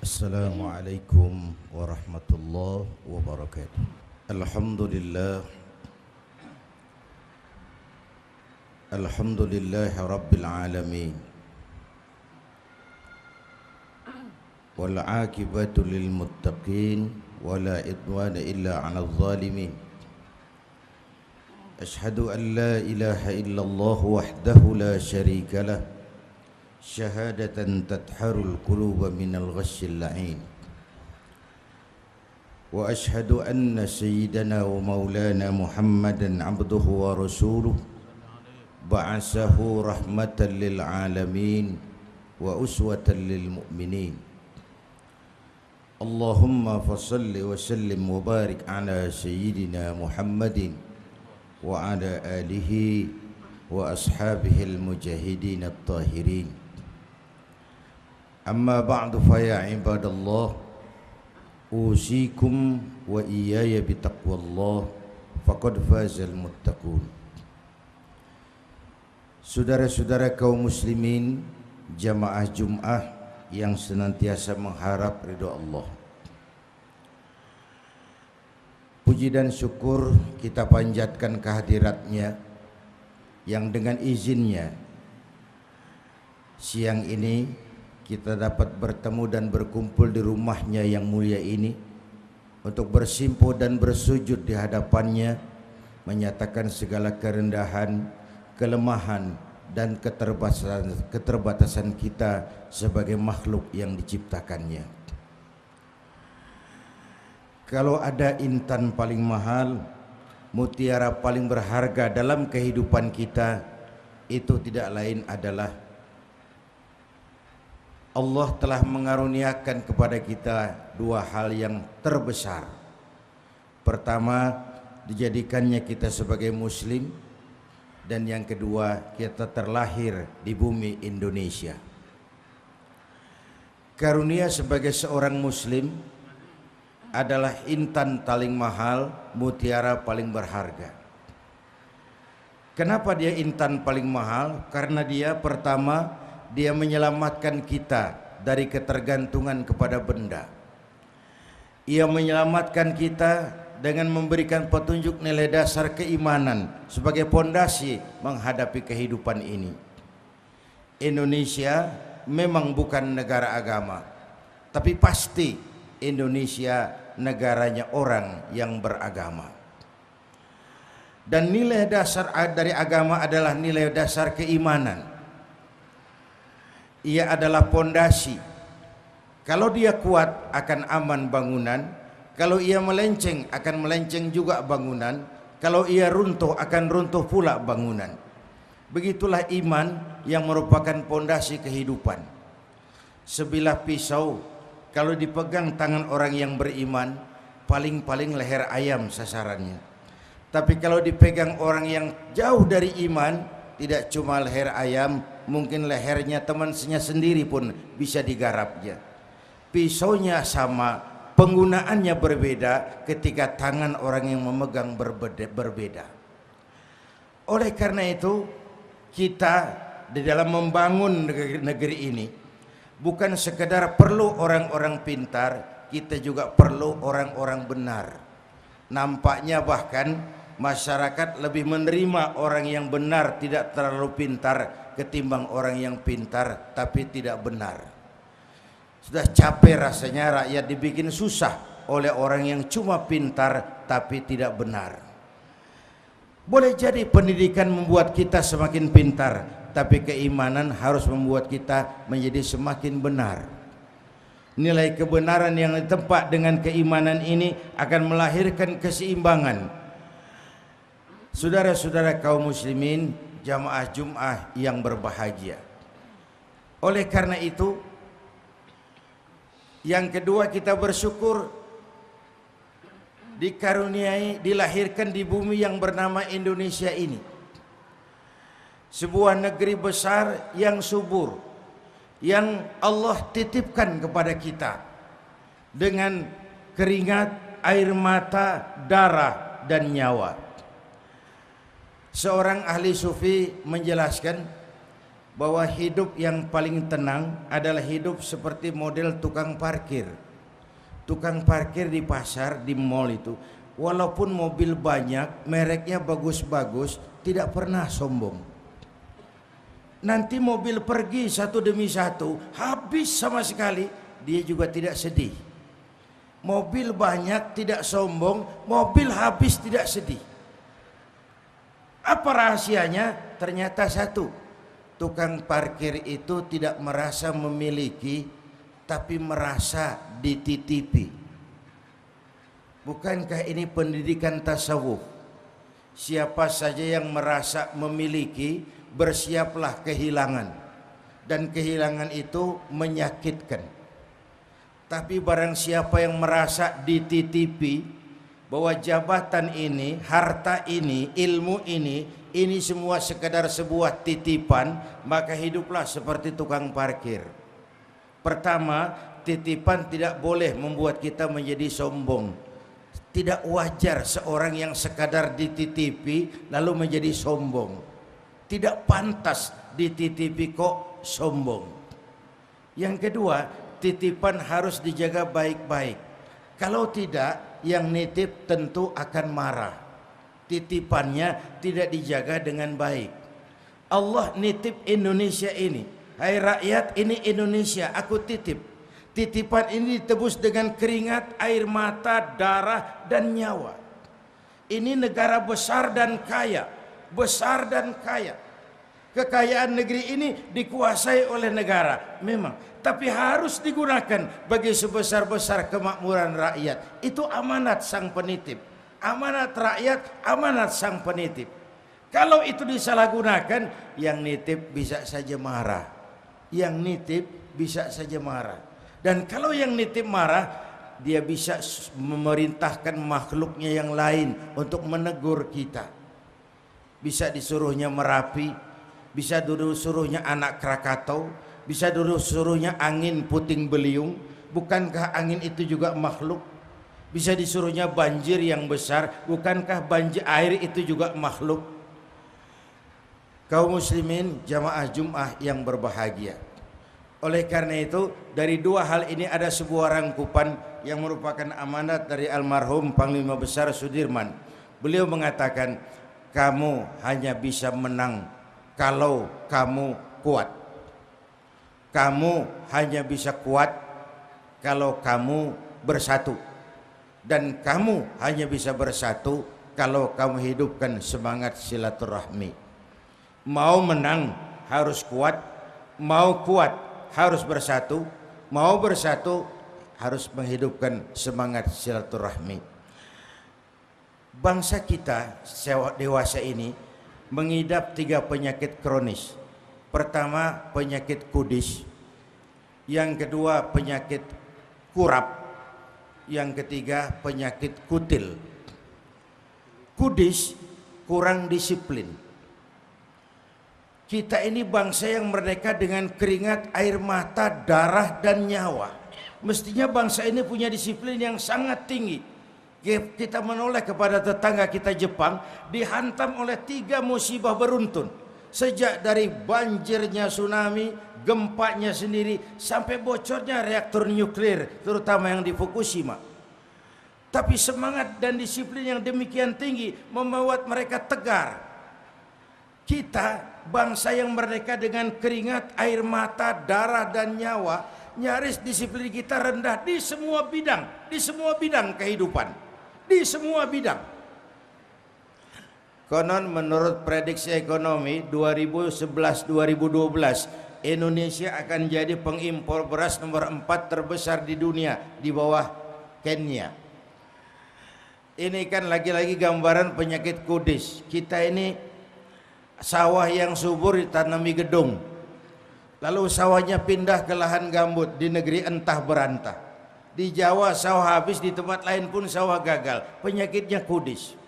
Assalamualaikum warahmatullahi wabarakatuh. Alhamdulillah. Alhamdulillahi rabbil alamin. Wal aqibatu lil muttaqin wala idwana illa 'alal zalimin. Ashhadu an la ilaha illallah wahdahu la syarika lah. Syahadatan tadharul quluba minal ghasyil la'in. Wa ashhadu anna sayyidana wa maulana Muhammadan abduhu wa rasuluh ba'asahu rahmatan lil alamin wa uswatan lil mu'minin. Allahumma fassalli wa sallim wa barik ala sayyidina Muhammadin wa ala alihi wa ashabihi al-mujahidin at-tahirin. Amma ba'du fa ya ibadallah, usikum wa iyaya bitaqwallah faqad fazal muttaqun. Saudara-saudara kaum muslimin, jamaah Jum'ah yang senantiasa mengharap ridha Allah, puji dan syukur kita panjatkan kehadiratnya yang dengan izinnya siang ini kita dapat bertemu dan berkumpul di rumahnya yang mulia ini untuk bersimpuh dan bersujud di hadapannya, menyatakan segala kerendahan, kelemahan dan keterbatasan kita sebagai makhluk yang diciptakannya. Kalau ada intan paling mahal, mutiara paling berharga dalam kehidupan kita, itu tidak lain adalah Allah telah mengaruniakan kepada kita dua hal yang terbesar. Pertama, dijadikannya kita sebagai muslim, dan yang kedua, kita terlahir di bumi Indonesia. Karunia sebagai seorang muslim adalah intan paling mahal, mutiara paling berharga. Kenapa dia intan paling mahal? Karena dia pertama, dia menyelamatkan kita dari ketergantungan kepada benda. Ia menyelamatkan kita dengan memberikan petunjuk nilai dasar keimanan sebagai pondasi menghadapi kehidupan ini. Indonesia memang bukan negara agama, tapi pasti Indonesia negaranya orang yang beragama. Dan nilai dasar dari agama adalah nilai dasar keimanan. Ia adalah pondasi. Kalau dia kuat akan aman bangunan, kalau ia melenceng akan melenceng juga bangunan, kalau ia runtuh akan runtuh pula bangunan. Begitulah iman yang merupakan pondasi kehidupan. Sebilah pisau kalau dipegang tangan orang yang beriman, paling-paling leher ayam sasarannya. Tapi kalau dipegang orang yang jauh dari iman, tidak cuma leher ayam, mungkin lehernya temannya sendiri pun bisa digarapnya. Pisaunya sama, penggunaannya berbeda ketika tangan orang yang memegang berbeda. Oleh karena itu, kita di dalam membangun negeri ini bukan sekedar perlu orang-orang pintar, kita juga perlu orang-orang benar. Nampaknya bahkan masyarakat lebih menerima orang yang benar, tidak terlalu pintar, ketimbang orang yang pintar tapi tidak benar. Sudah capek rasanya rakyat dibikin susah oleh orang yang cuma pintar tapi tidak benar. Boleh jadi pendidikan membuat kita semakin pintar, tapi keimanan harus membuat kita menjadi semakin benar. Nilai kebenaran yang ditempa dengan keimanan ini akan melahirkan keseimbangan. Saudara-saudara kaum muslimin, jamaah Jum'ah yang berbahagia. Oleh karena itu, yang kedua kita bersyukur dikaruniai, dilahirkan di bumi yang bernama Indonesia ini. Sebuah negeri besar yang subur, yang Allah titipkan kepada kita dengan keringat, air mata, darah, dan nyawa. Seorang ahli sufi menjelaskan bahwa hidup yang paling tenang adalah hidup seperti model tukang parkir. Tukang parkir di pasar, di mall itu, walaupun mobil banyak, mereknya bagus-bagus, tidak pernah sombong. Nanti mobil pergi satu demi satu, habis sama sekali, dia juga tidak sedih. Mobil banyak tidak sombong, mobil habis tidak sedih. Apa rahasianya? Ternyata satu, tukang parkir itu tidak merasa memiliki, tapi merasa dititipi. Bukankah ini pendidikan tasawuf? Siapa saja yang merasa memiliki, bersiaplah kehilangan. Dan kehilangan itu menyakitkan. Tapi barang siapa yang merasa dititipi, bahwa jabatan ini, harta ini, ilmu ini semua sekedar sebuah titipan, maka hiduplah seperti tukang parkir. Pertama, titipan tidak boleh membuat kita menjadi sombong. Tidak wajar seorang yang sekadar dititipi lalu menjadi sombong. Tidak pantas dititipi kok sombong. Yang kedua, titipan harus dijaga baik-baik. Kalau tidak, yang nitip tentu akan marah. Titipannya tidak dijaga dengan baik. Allah nitip Indonesia ini. Hai rakyat, ini Indonesia, aku titip. Titipan ini ditebus dengan keringat, air mata, darah, dan nyawa. Ini negara besar dan kaya. Besar dan kaya. Kekayaan negeri ini dikuasai oleh negara, memang. Tapi harus digunakan bagi sebesar-besar kemakmuran rakyat. Itu amanat sang penitip. Amanat rakyat, amanat sang penitip. Kalau itu disalahgunakan, yang nitip bisa saja marah. Yang nitip bisa saja marah. Dan kalau yang nitip marah, dia bisa memerintahkan makhluknya yang lain untuk menegur kita. Bisa disuruhnya Merapi, bisa disuruhnya anak Krakatau, bisa disuruhnya angin puting beliung. Bukankah angin itu juga makhluk? Bisa disuruhnya banjir yang besar, bukankah banjir air itu juga makhluk? Kaum muslimin jamaah Jum'ah yang berbahagia. Oleh karena itu, dari dua hal ini ada sebuah rangkupan yang merupakan amanat dari almarhum Panglima Besar Sudirman. Beliau mengatakan, kamu hanya bisa menang kalau kamu kuat. Kamu hanya bisa kuat kalau kamu bersatu. Dan kamu hanya bisa bersatu kalau kamu hidupkan semangat silaturahmi. Mau menang harus kuat, mau kuat harus bersatu, mau bersatu harus menghidupkan semangat silaturahmi. Bangsa kita dewasa ini mengidap 3 penyakit kronis. Pertama, penyakit kudis. Yang kedua, penyakit kurap. Yang ketiga, penyakit kutil. Kudis, kurang disiplin. Kita ini bangsa yang merdeka dengan keringat, air mata, darah, dan nyawa. Mestinya bangsa ini punya disiplin yang sangat tinggi. Kita menoleh kepada tetangga kita Jepang, dihantam oleh 3 musibah beruntun. Sejak dari banjirnya tsunami, gempanya sendiri, sampai bocornya reaktor nuklir, terutama yang di Fukushima. Tapi semangat dan disiplin yang demikian tinggi membuat mereka tegar. Kita, bangsa yang merdeka dengan keringat, air mata, darah, dan nyawa, nyaris disiplin kita rendah di semua bidang kehidupan, di semua bidang. Konon menurut prediksi ekonomi 2011-2012, Indonesia akan jadi pengimpor beras nomor 4 terbesar di dunia, di bawah Kenya. Ini kan lagi-lagi gambaran penyakit kudis. Kita ini sawah yang subur ditanami gedung, lalu sawahnya pindah ke lahan gambut di negeri entah berantah. Di Jawa sawah habis, di tempat lain pun sawah gagal. Penyakitnya kudis.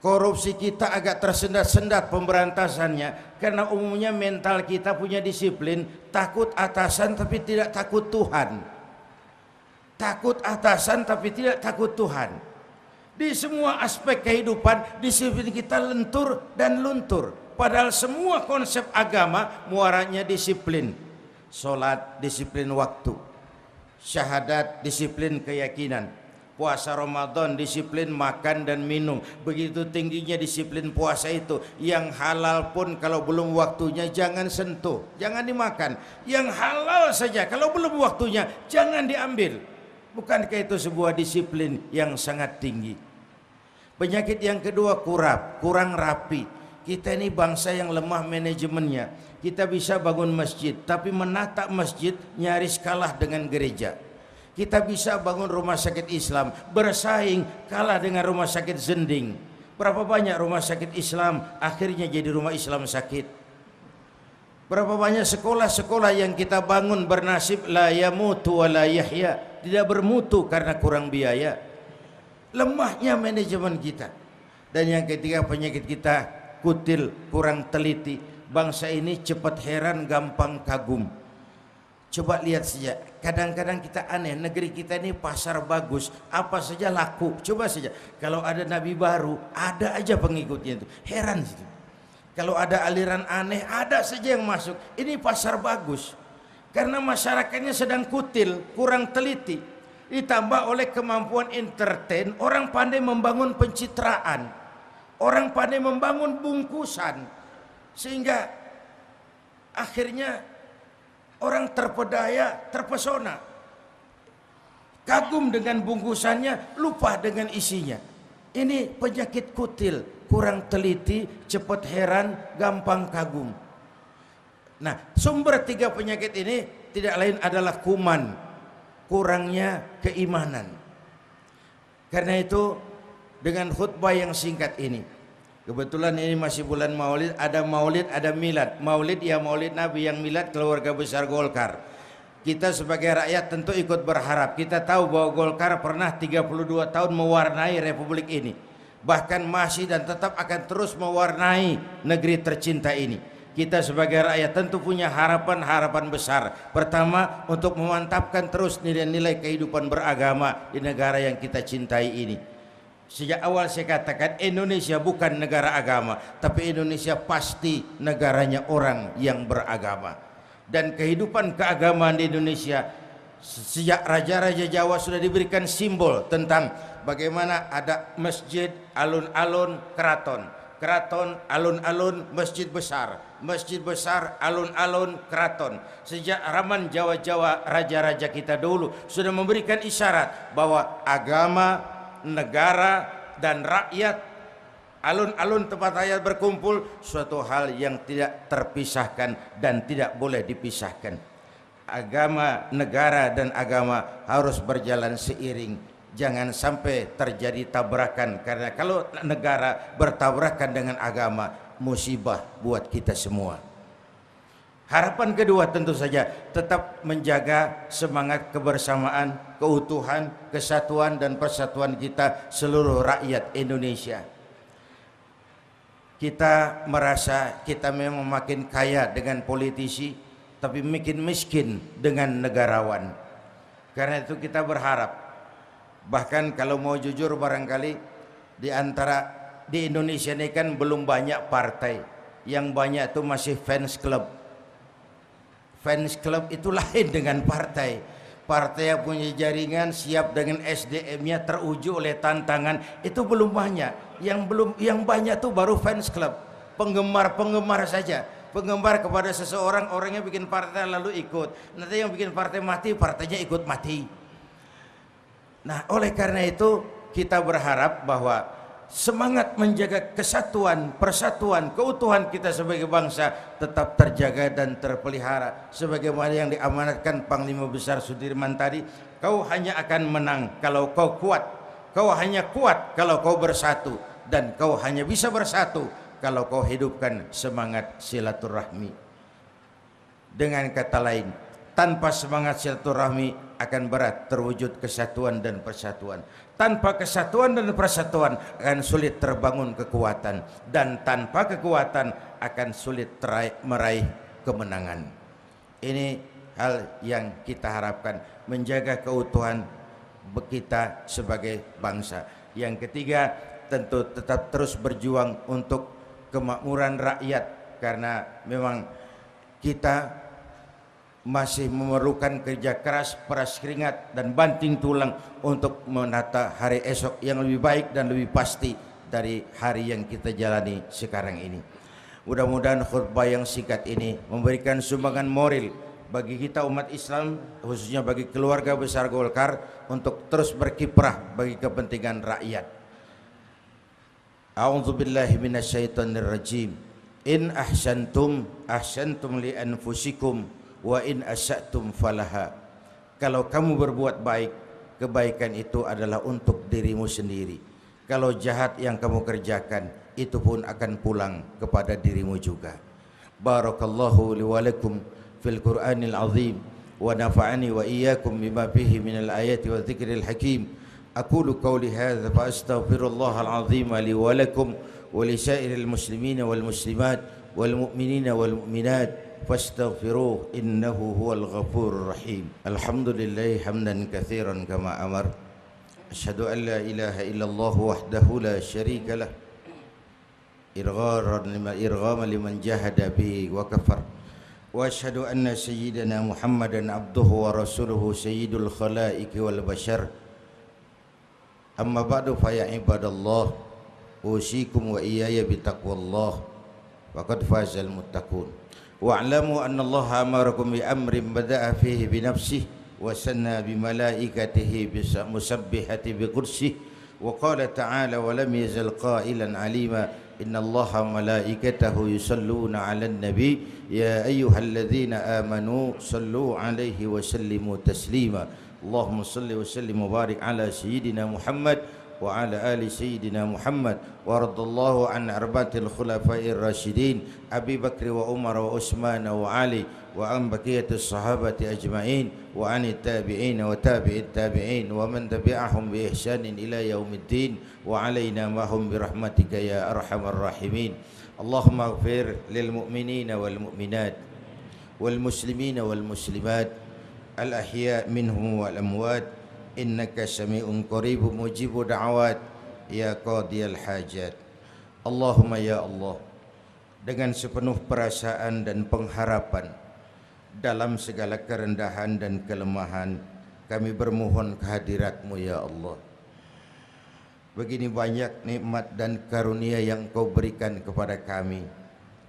Korupsi kita agak tersendat-sendat pemberantasannya, karena umumnya mental kita punya disiplin, takut atasan tapi tidak takut Tuhan. Takut atasan tapi tidak takut Tuhan. Di semua aspek kehidupan disiplin kita lentur dan luntur. Padahal semua konsep agama muaranya disiplin. Sholat, disiplin waktu. Syahadat, disiplin keyakinan. Puasa Ramadan, disiplin makan dan minum. Begitu tingginya disiplin puasa itu. Yang halal pun kalau belum waktunya jangan sentuh, jangan dimakan. Yang halal saja kalau belum waktunya jangan diambil. Bukankah itu sebuah disiplin yang sangat tinggi? Penyakit yang kedua kurang rapi. Kita ini bangsa yang lemah manajemennya. Kita bisa bangun masjid, tapi menata masjid nyaris kalah dengan gereja. Kita bisa bangun rumah sakit Islam, bersaing kalah dengan rumah sakit Zending. Berapa banyak rumah sakit Islam akhirnya jadi rumah Islam sakit. Berapa banyak sekolah-sekolah yang kita bangun bernasib la yamutu wa la yahya, tidak bermutu karena kurang biaya. Lemahnya manajemen kita. Dan yang ketiga penyakit kita kutil, kurang teliti. Bangsa ini cepat heran, gampang kagum. Coba lihat saja, kadang-kadang kita aneh, negeri kita ini pasar bagus, apa saja laku. Coba saja, kalau ada nabi baru, ada aja pengikutnya itu. Heran itu. Kalau ada aliran aneh, ada saja yang masuk. Ini pasar bagus. Karena masyarakatnya sedang kutil, kurang teliti. Ditambah oleh kemampuan entertain, orang pandai membangun pencitraan. Orang pandai membangun bungkusan. Sehingga akhirnya orang terpedaya, terpesona, kagum dengan bungkusannya, lupa dengan isinya. Ini penyakit kutil, kurang teliti, cepat heran, gampang kagum. Nah, sumber tiga penyakit ini tidak lain adalah kuman, kurangnya keimanan. Karena itu dengan khutbah yang singkat ini, kebetulan ini masih bulan Maulid, ada milad. Maulid ya Maulid Nabi, yang milad keluarga besar Golkar. Kita sebagai rakyat tentu ikut berharap. Kita tahu bahwa Golkar pernah 32 tahun mewarnai republik ini. Bahkan masih dan tetap akan terus mewarnai negeri tercinta ini. Kita sebagai rakyat tentu punya harapan-harapan besar. Pertama, untuk memantapkan terus nilai-nilai kehidupan beragama di negara yang kita cintai ini. Sejak awal saya katakan Indonesia bukan negara agama, tapi Indonesia pasti negaranya orang yang beragama. Dan kehidupan keagamaan di Indonesia sejak raja-raja Jawa sudah diberikan simbol tentang bagaimana ada masjid, alun-alun, keraton, keraton, alun-alun, masjid besar, masjid besar, alun-alun, keraton. Sejak zaman Jawa-Jawa raja-raja kita dulu sudah memberikan isyarat bahwa agama, negara dan rakyat, alun-alun tempat rakyat berkumpul, suatu hal yang tidak terpisahkan dan tidak boleh dipisahkan. Agama, negara dan agama harus berjalan seiring. Jangan sampai terjadi tabrakan, karena kalau negara bertabrakan dengan agama, musibah buat kita semua. Harapan kedua tentu saja tetap menjaga semangat kebersamaan, keutuhan, kesatuan dan persatuan kita seluruh rakyat Indonesia. Kita merasa kita memang makin kaya dengan politisi, tapi makin miskin dengan negarawan. Karena itu kita berharap, bahkan kalau mau jujur barangkali di Indonesia ini kan belum banyak partai, yang banyak itu masih fans club. Fans club itu lain dengan partai. Partai yang punya jaringan, siap dengan SDM-nya, teruji oleh tantangan, itu belum banyak. Yang banyak tuh baru fans club, penggemar saja. Penggemar kepada seseorang, orangnya bikin partai lalu ikut. Nanti yang bikin partai mati, partainya ikut mati. Nah, oleh karena itu kita berharap bahwa semangat menjaga kesatuan, persatuan, keutuhan kita sebagai bangsa tetap terjaga dan terpelihara sebagaimana yang diamanatkan Panglima Besar Sudirman tadi. Kau hanya akan menang kalau kau kuat, kau hanya kuat kalau kau bersatu, dan kau hanya bisa bersatu kalau kau hidupkan semangat silaturahmi. Dengan kata lain, tanpa semangat silaturahmi akan berat terwujud kesatuan dan persatuan. Tanpa kesatuan dan persatuan akan sulit terbangun kekuatan, dan tanpa kekuatan akan sulit meraih kemenangan. Ini hal yang kita harapkan, menjaga keutuhan kita sebagai bangsa. Yang ketiga, tentu tetap terus berjuang untuk kemakmuran rakyat, karena memang kita masih memerlukan kerja keras, peras keringat dan banting tulang untuk menata hari esok yang lebih baik dan lebih pasti dari hari yang kita jalani sekarang ini. Mudah-mudahan khutbah yang singkat ini memberikan sumbangan moral bagi kita umat Islam, khususnya bagi keluarga besar Golkar, untuk terus berkiprah bagi kepentingan rakyat. A'udzubillahi minasyaitonirrajim. In ahsantum ahsantum li anfusikum wa in asa'tum falaha. Kalau kamu berbuat baik, kebaikan itu adalah untuk dirimu sendiri. Kalau jahat yang kamu kerjakan, itu pun akan pulang kepada dirimu juga. Barakallahu li wa lakum fil Qur'anil azim wa nafa'ani wa iyyakum bima fihi minal ayati wa dzikril hakim. Aqulu qawli hadza fa astaghfirullahal azim li wa lakum wa li sairil muslimina wal muslimat wal mu'minina wal mu'minat فاستغفروه إنه هو الغفور الرحيم. الحمد لله حمدا كثيرا كما أمر. أشهد أن لا إله إلا الله وحده لا شريك له إرغاما لمن جاهد به وكفر. وأشهد أن سيدنا محمدا عبده ورسوله سيد الخلائق والبشر. أما بعد فيا عباد الله أوصيكم وإياي بتقوى الله وقد فاز المتقون. واعلموا أن الله أمركم بأمر بدأ فيه بنفسه وسنى بملائكته مسبحة بقدسه وقال تعالى ولم يزل قائلا عليما إن الله وملائكته يصلون على النبي يا أيها الذين آمنوا صلوا عليه وسلموا تسليما اللهم صل وسلم وبارك على سيدنا محمد وعلى آل سيدنا محمد ورضى الله عن أربعة الخلفاء الراشدين أبي بكر وعمر وعثمان وعلي وعن بقية الصحابة أجمعين وعن التابعين وتابع التابعين ومن تبعهم بإحسان إلى يوم الدين وعلينا معهم برحمتك يا أرحم الراحمين اللهم اغفر للمؤمنين والمؤمنات والمسلمين والمسلمات الأحياء منهم والأموات إنك سميع قريب مجيب دعوات يا قاضي الحاجات. Allahumma ya Allah, dengan sepenuh perasaan dan pengharapan dalam segala kerendahan dan kelemahan kami bermohon kehadirat-Mu ya Allah. Begini banyak nikmat dan karunia yang Kau berikan kepada kami,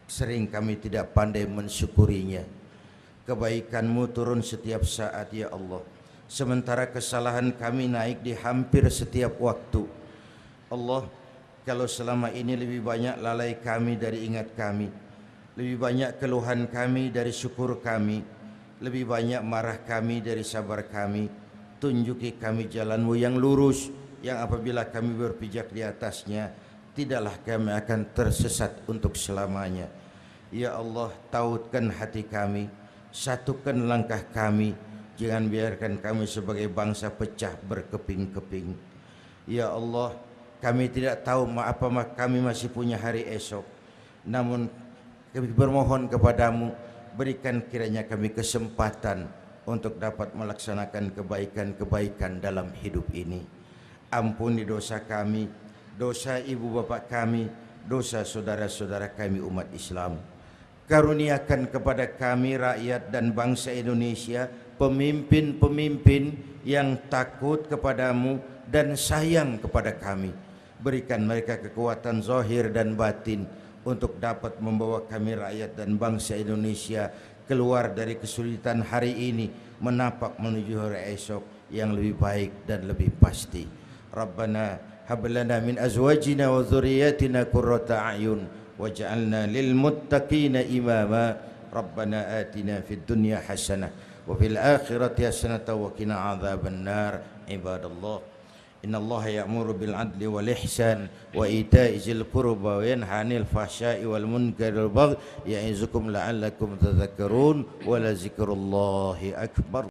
sering kami tidak pandai mensyukurinya. Kebaikan-Mu turun setiap saat ya Allah, sementara kesalahan kami naik di hampir setiap waktu. Allah, kalau selama ini lebih banyak lalai kami dari ingat kami, lebih banyak keluhan kami dari syukur kami, lebih banyak marah kami dari sabar kami, tunjuki kami jalan-Mu yang lurus, yang apabila kami berpijak di atasnya, tidaklah kami akan tersesat untuk selamanya. Ya Allah, tautkan hati kami, satukan langkah kami, jangan biarkan kami sebagai bangsa pecah berkeping-keping. Ya Allah, kami tidak tahu apa kami masih punya hari esok. Namun kami bermohon kepadamu, berikan kiranya kami kesempatan untuk dapat melaksanakan kebaikan-kebaikan dalam hidup ini. Ampuni dosa kami, dosa ibu bapak kami, dosa saudara-saudara kami umat Islam. Karuniakan kepada kami rakyat dan bangsa Indonesia pemimpin-pemimpin yang takut kepadamu dan sayang kepada kami. Berikan mereka kekuatan zahir dan batin untuk dapat membawa kami rakyat dan bangsa Indonesia keluar dari kesulitan hari ini, menapak menuju hari esok yang lebih baik dan lebih pasti. Rabbana hab lana min azwajina wa dhurriyyatina qurrata a'yun waj'alna lil muttaqina imama. Rabbana atina fid dunya hasanah وفي الآخرة حسنة وقنا عذاب النار. عباد الله إن الله يأمر بالعدل والإحسان وإيتاء ذي القربى وينهى عن الفحشاء والمنكر والبغي يعظكم لعلكم تذكرون ولذكر الله أكبر.